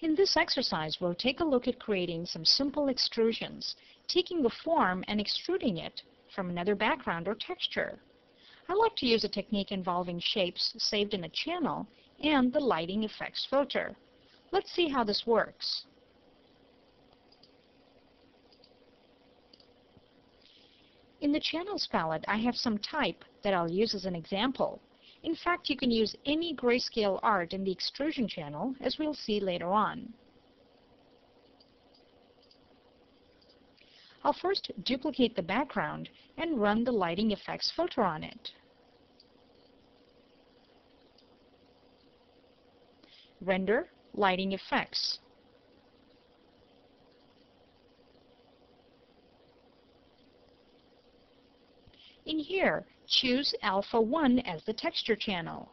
In this exercise, we'll take a look at creating some simple extrusions, taking a form and extruding it from another background or texture. I like to use a technique involving shapes saved in a channel and the lighting effects filter. Let's see how this works. In the Channels palette, I have some type that I'll use as an example. In fact, you can use any grayscale art in the extrusion channel, as we'll see later on. I'll first duplicate the background and run the lighting effects filter on it. Render lighting effects. In here, choose Alpha 1 as the texture channel.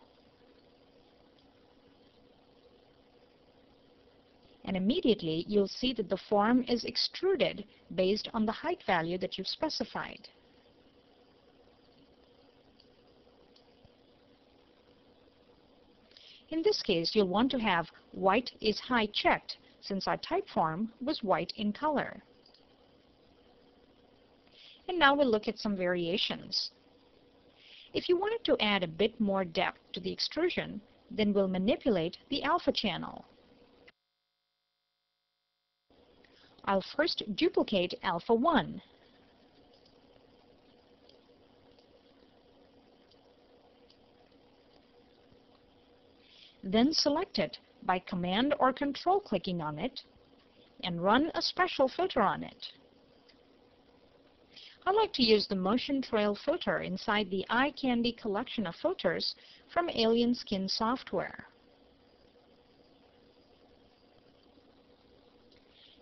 And immediately you'll see that the form is extruded based on the height value that you've specified. In this case, you'll want to have white is high checked, since our type form was white in color. And now we'll look at some variations. If you wanted to add a bit more depth to the extrusion, then we'll manipulate the alpha channel. I'll first duplicate alpha 1. Then select it by Command or Control clicking on it and run a special filter on it. I like to use the Motion Trail filter inside the Eye Candy collection of filters from Alien Skin software.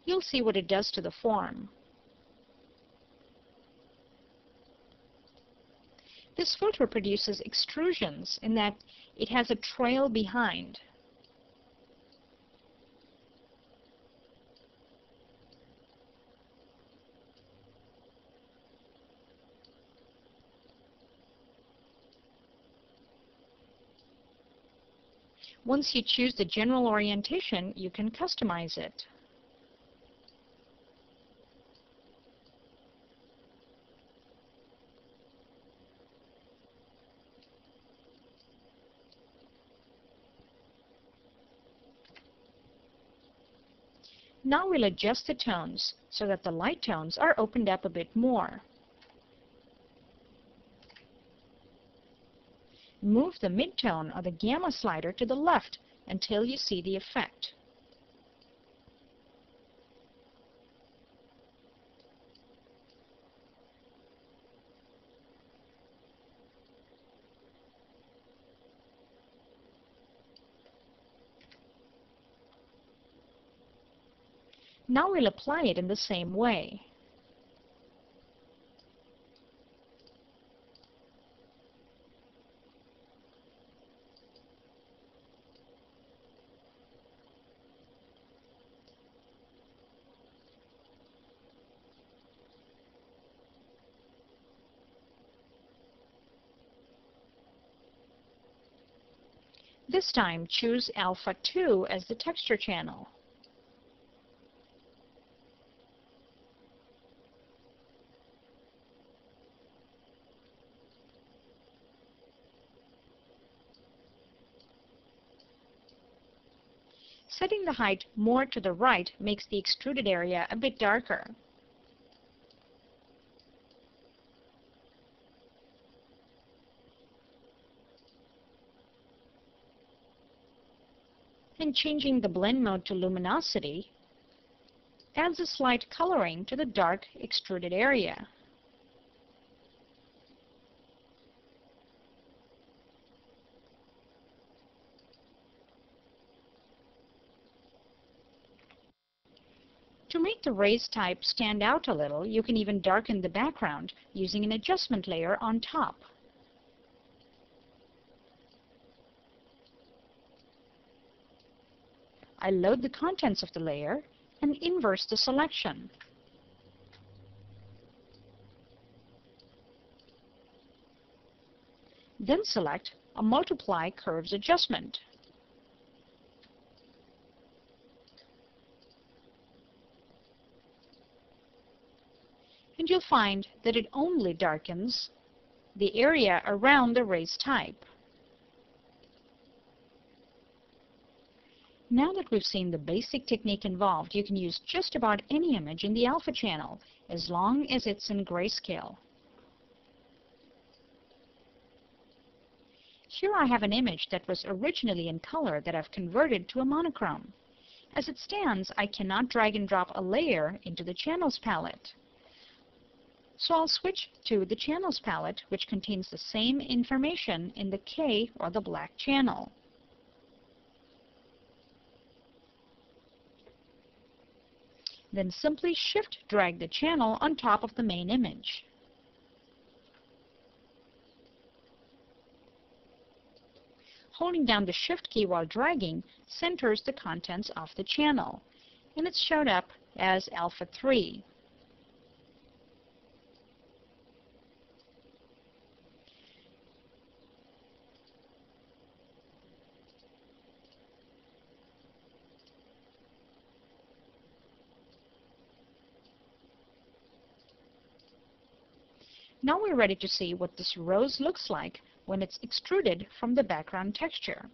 You'll see what it does to the form. This filter produces extrusions in that it has a trail behind. Once you choose the general orientation, you can customize it. Now we'll adjust the tones so that the light tones are opened up a bit more. Move the midtone or the gamma slider to the left until you see the effect. Now we'll apply it in the same way. This time, choose Alpha 2 as the texture channel. Setting the height more to the right makes the extruded area a bit darker. And changing the blend mode to luminosity adds a slight coloring to the dark extruded area. To make the raise type stand out a little, you can even darken the background using an adjustment layer on top. I load the contents of the layer and inverse the selection. Then select a Multiply Curves adjustment. and you'll find that it only darkens the area around the raised type. Now that we've seen the basic technique involved, you can use just about any image in the alpha channel as long as it's in grayscale. Here I have an image that was originally in color that I've converted to a monochrome. As it stands, I cannot drag and drop a layer into the Channels palette. So I'll switch to the Channels palette, which contains the same information in the K or the black channel. Then simply shift-drag the channel on top of the main image. Holding down the Shift key while dragging centers the contents of the channel, and it's showed up as Alpha 3. Now we're ready to see what this rose looks like when it's extruded from the background texture.